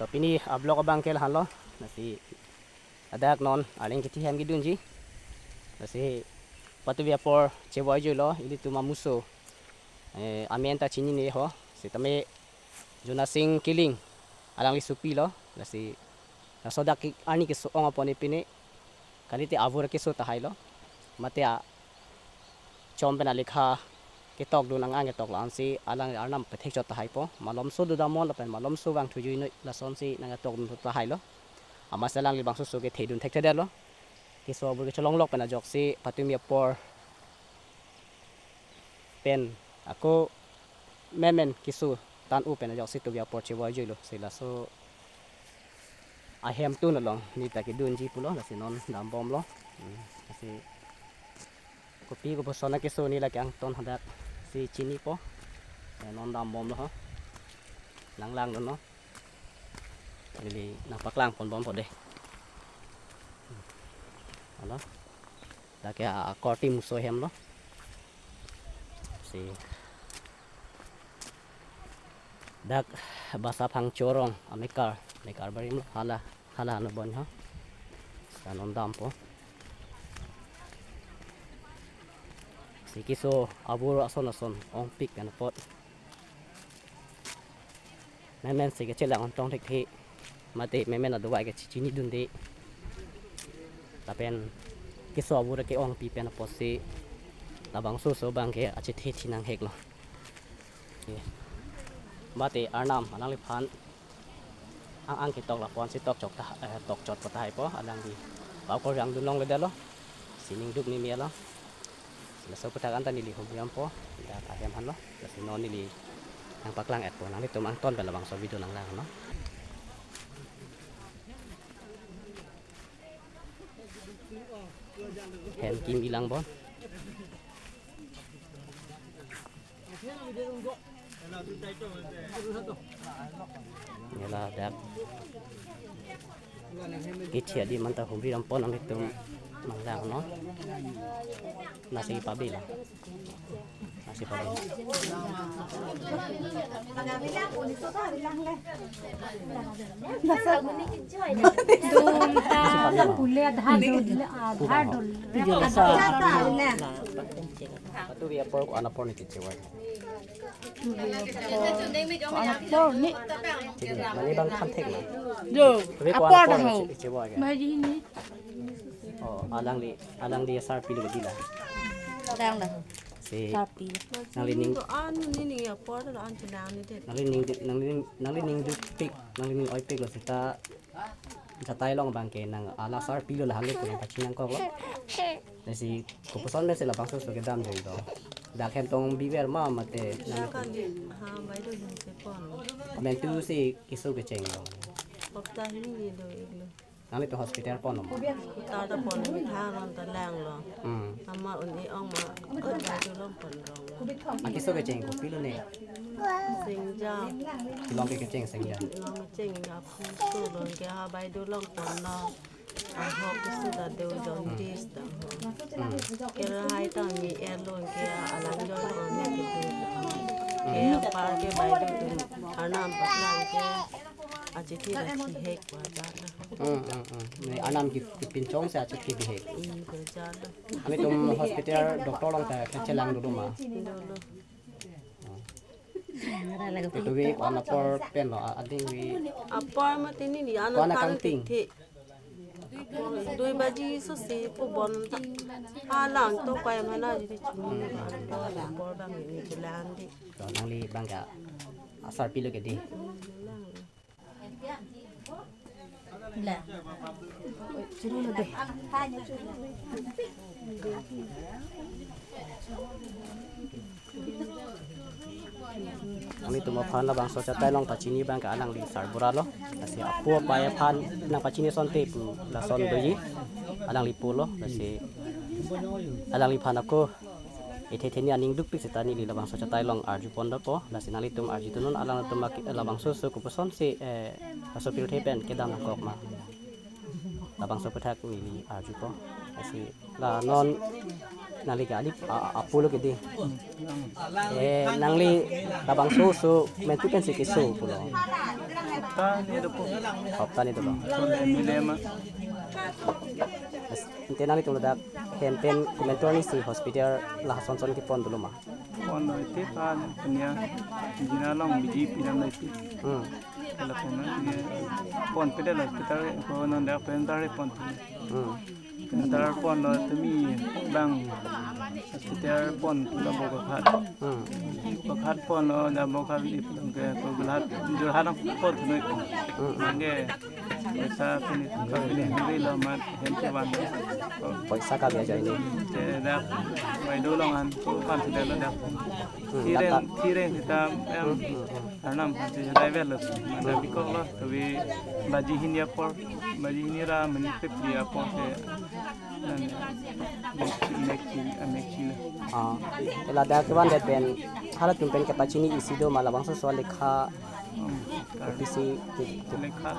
Tapi ni blok bangkel halo nasi ada non aling kiti hem gidun ji nasi patu via por cewa jo lo ini tu mamuso amenta chini ni ho si tame juna sing killing alang li supi lo nasi nasoda ki ani ke so ong apone pine kali te avur ke so tahai lo mate a chom pena likha ke tok du nang ang ke tok lan si alang arnam pethek chot tahai po malom so du da mon la pen malom so wang thuju no la son si nang tok du tahai lo ama salang li bang so ke thedun thek thedel lo ke so bu ke cholong lok pena jok si patumia por pen ako memen kisu tan u pena jok si tu bia por chewa jo lo si la so ahem tu na long ni ta ke dun ji pulo la si non dam bom lo si kopi ko bosona ke so ni la kyang ton hadak si chini po non dam bom lo ha lang lang no lili napak lang pon bom po de ano da ke korti muso hem lo si dak basa phang chorong amekar barim lo hala no bon ha non dam po si kiso abur ason ong pik kan pot memen si ke chelang on tong thek thi mate memen adu wai ke chini dun de tapen kiso abur ke ong pi pen pot si labang so bang ke achi thi nang hek lo mate arnam anang li phan ang ke tok la pon si tok chok ta tok chot pa tai po alang di ba ko rang dun long le da lo sining duk ni mi lo la so patakan tan nili hum po da ta hem han lo la si non nili ang paklang et po nang ito mang ton labang so video nang lang no hem kim ilang bon Nela dak kichia di manta humri rampon ang ito manglang no nasi pabil Patu via por ko anapor ni kichewa mani bang khanthek na apor ho kichewa ga mai ni alang li sar pilu gila đang là si sapi nang lining an ni apor da an chinang ni det nang lining du pik nang lining oi pik lo sita jatai long bang ke nang ala sar pilu la hangit ko pachinang ko si ko poson me se la bangso so ke dam joi do da khem tong biwer ma mate nang kan ha bai do ni se pon men tu si kisu ke cheng do pokta ni ni do iglo nang to hospital pon no ta da pon ni tha ron ta lang lo ama un ni ong ma bai do long pon rong kisu ke cheng ko pilu ne sing ja long ke cheng sing ja long cheng nga phu so lon ke ha bai do long pon no a hok su da de don dis da ke ra hai ta mi er lon ke alang jo lo me ke ke pa ke bai do anam pa lang ke aji thi da thi hek wa ja ne anam ki pin chong sa chu ki bi he ko ja lo ami tum hospital doctor long ta chelang du ma itu wi on por pen lo ading wi apar ma tini ni ana Wana kan kanting. thi doi baji so se po bon ta halang to pai ma na ji chu ba por bang ni chelang di to nang li bangga asar pilu ke di là ami tu ma phan la bang so cha tai long ta chini bang ka alang li sar bura lo asi apu pa ya phan nang pa chini son te pu la son do yi alang li pu lo asi alang li phan ako ite theni aning duk pik setani li labang so cha tai long arju pon do po la sinali tum arju tunun alang tum ma labang so so ku poson si so pil the pen ke dam kok ma labang so pathak ni li arju po asi la non nangli gali apulo kedi nangli tabang so mentu kan si kiso pulo hopta ni to lo ente nangli tulo dak campaign komentor ni si hospital lah son ki pon dulu mah pon no ite kan punya jinalong biji pinam no ite kalau pon pede lo kita ko non da pentare pon Sekitar pon lo temi bang sekitar pon lo bokat pon lo da bokat di pulang ke gelat jurhat pon tu nge bisa pilih pilih lo mat hentewan paisa ka biasa ini dah mai dolongan kan sudah lo dah tiren kita yang tanam hasil level lo ada bikok lo tapi baji hindia por baji hinira menipik dia por ke ela da kawan dat ben halat tumpen ke pacini isi do malabang so soal lekha isi lekha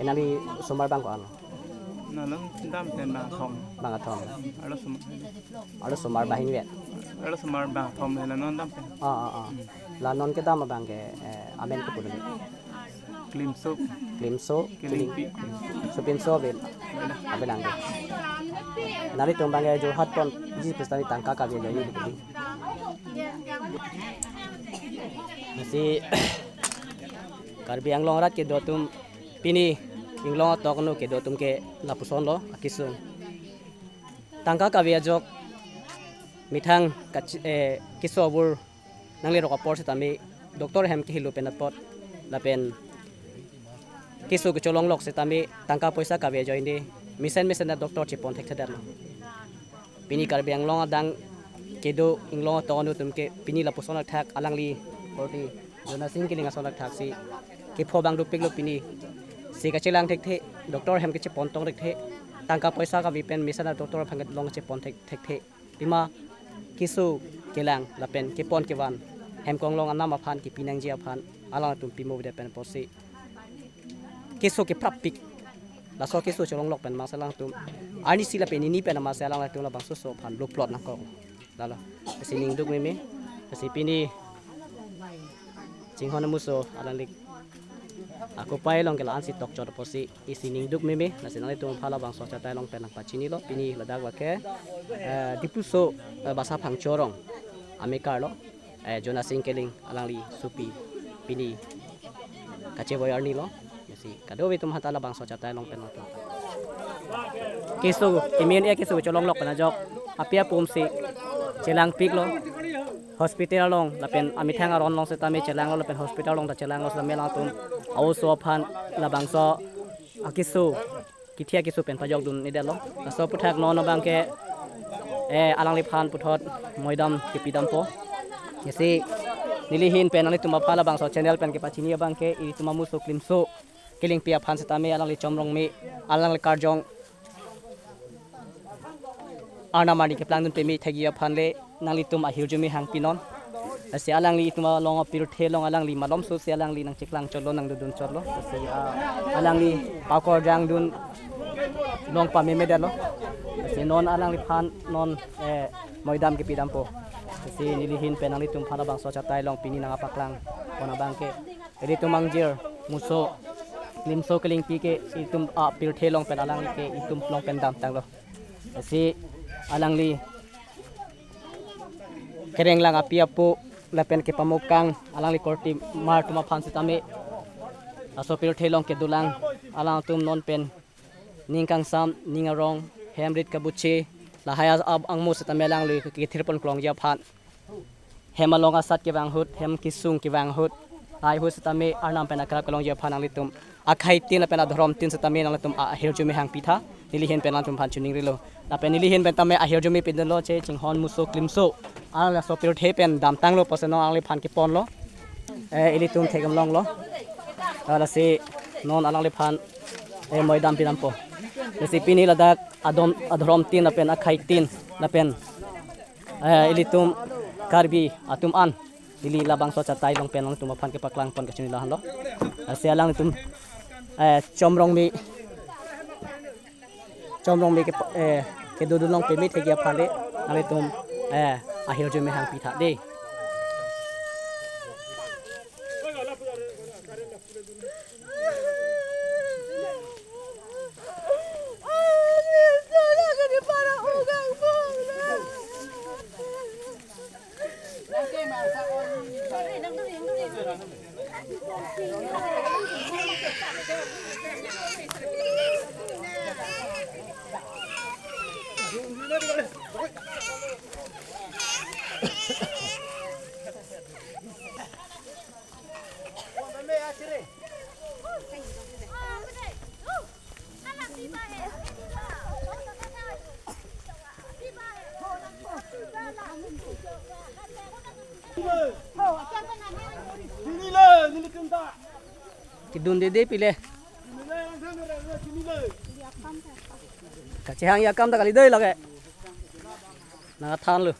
enali somar bang ko ano nalang dam ten bang atom ada ada somar bahin wet ada somar bang thom hela non dam ten la non ke dam bang ke amen ko pulo klimso supin so bel abelang ke nari tombang jo hat pon ji pestani tangka ka be ni di nasi karbi ang longrat ke dotum pini inglong tokno ke dotum ke lapuson lo akisung tangka ka be jok mithang kisobur nangli ro kapor se tami doktor hem ki hilu penapot lapen kisu ke cholong lok se tami tangka poisa ka be joini misen da doktor chipon thek thadar pini karbi ang long adang kedo inglong tokno tum ke pini lapuson thak alangli korti jona sing ke linga solak thak si ke phobang du piglo pini si ka chilang thek the doktor hem ke chipon tong rek the tangka poisa ka vipen misen da doktor phangat long chipon thek the pima kisu kelang lapen ke pon ke wan hem kong long anam aphan ki pinang ji aphan ala tum pimo de pen posi kisu ke prapik la so kisu cholong lok pen masalang tum ani sila pen ini pen masalang la tum la bang so phan lo plot na ko la sining duk me si pini jinghon muso alang lik aku pai long ke la ansi tok chor posi isining duk me na sinang tum phala bang so cha tai long pen na pachini lo pini la dak wa ke dipuso basa phang chorong ame karlo jona singkeling alangli supi pini kache boyar ni lo si kado be tum hatala bang so chatai long pen lo kisu imen e kisu cholong lok na jok apia pum si chelang pik lo hospital long lapen ami thang aron long se tami chelang lo lapen hospital long ta chelang lo sa mela tum au so phan la bang so akisu kithia kisu pen pajok dun ni delo so puthak no bang ke alang li phan puthot moidam ke pidam po yesi nilihin pen ali tuma phala bang so channel pen ke pachini bang ke i tuma muso klimso kiling pia phan se tami alang li chomrong mi alang li karjong ana mani ke plangun pe mi thagia phan le nang li tum a hiljumi hang pinon asi alang li tuma long pir the long alang li malom so se alang li nang chiklang cholo nang dun cholo asi alang li pakor jang dun long pa me medalo asi non alang li phan non moidam ke pidam po si nilihin penang li tum phala bang so chatai long pini nang apaklang ona bangke edi tumang jir muso limso keling pi ke itum a pir the long pen alang ke itum long pen dam tang lo si alang li kereng lang apia pu lapen ke pamukang alang li korti mar tuma phan sitame aso pir the long ke dulang alang tum non pen ningkang sam ningarong hemrit kabuchi lahaya ab angmu sitamelang lui ki thirpon klong ya phan hemalonga sat ke wang hut hem kisung ki wang hut ai hu sitame arnam pena krap klong ya phan ang litum akhai tin pena dhrom tin sitame nang litum a hirjumi hang pitha nilihen pena tum phan chuning rilo la pen nilihen pen tame a hirjumi pin lo che chinghon muso klimso ala so pir the pen dam tang lo poseno ang li phan ki pon lo elitum thegam long lo ala se non alang li phan moidam pinam po si pini ladak adhrom tin apen akhai tin lapen ilitum karbi atum an ili labang so chatai long pen long tum phan ke paklang pon ke chuni lahan lo asialang tum chomrong mi ke ke do long pemit he gia phale ale tum ahir jo me hang pitha de kidun de pile ka chehang ya kam ta kali dei lage na than lu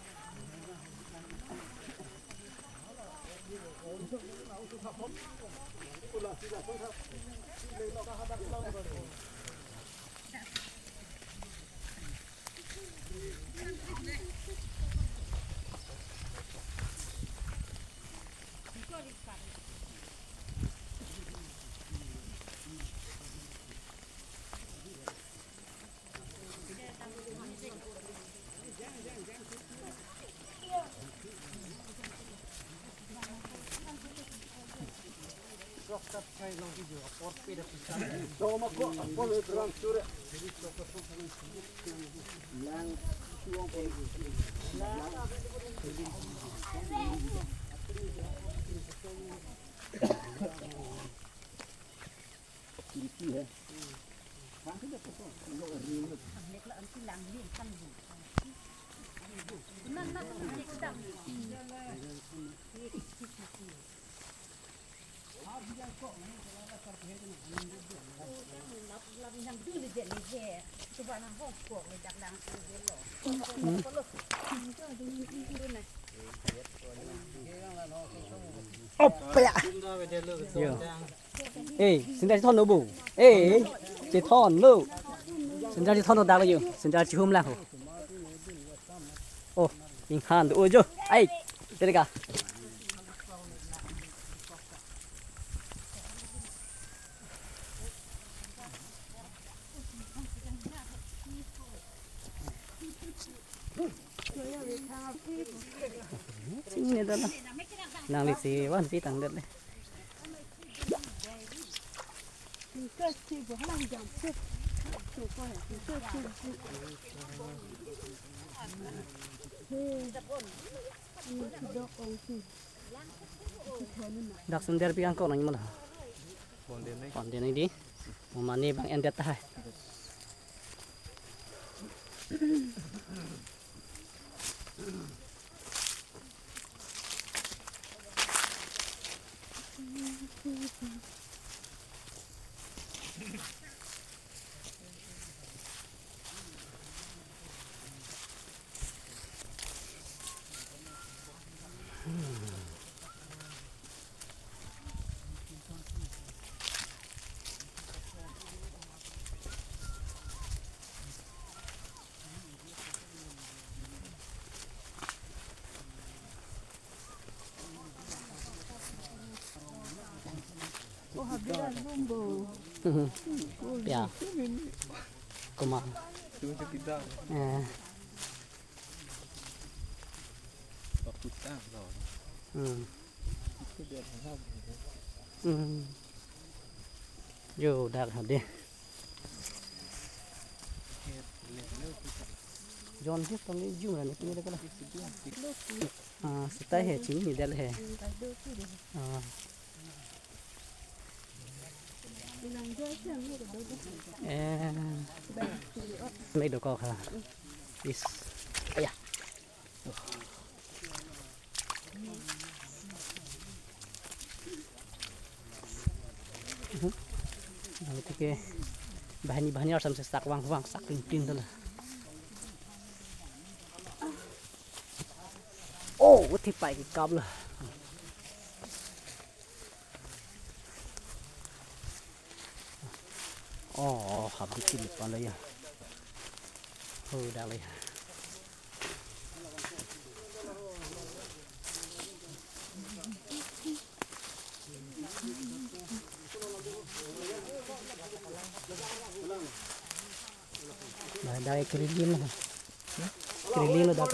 xin ra thon đâu bù chỉ thon đâu xin ra chỉ thon đâu đào đâu xin ra chỉ hôm lang ô in hand ôi jo ai thế cả chính này đó nàng lịch sử vẫn chỉ tăng được đấy dak sender piang kau nanya mana konten ini di mana bang endet hai ya kuma yo dak hade John hết tầm này dùng là nó kia đấy cái sợi hệ chính thì đây là hệ mấy đồ co hả is aya cái bahan harus sampai sak wang sak tin tuh lah. Oh, thì phải cái cam lah. Oh, habis ini apa lah ya? dah leh. Dah keriling lah. Keriling lah dah.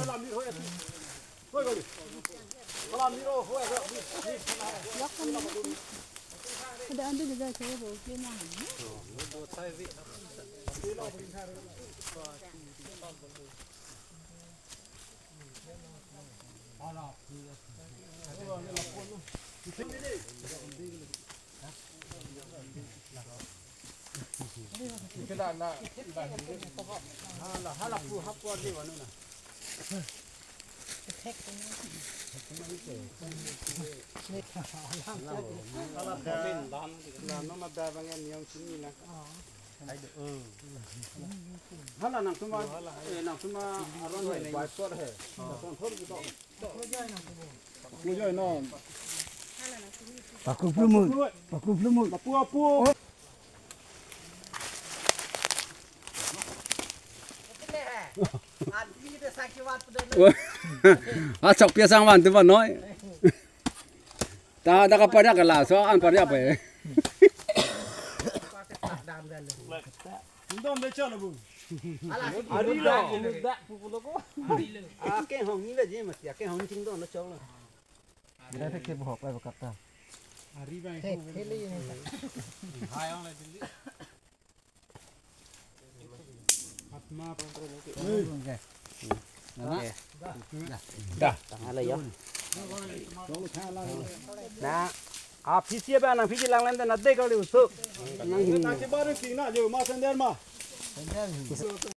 Ada anda juga saya bawa kena. Chọc kia sang bàn tôi vẫn nói ta có phải cái là sao ăn phải vậy cái hồng như là gì mà cái hồng chính đó nó trâu là đây cái hộp này cắt ra Tang leh yo. nè phía xe bên này phía dưới lăng lên đây là đây có điều sự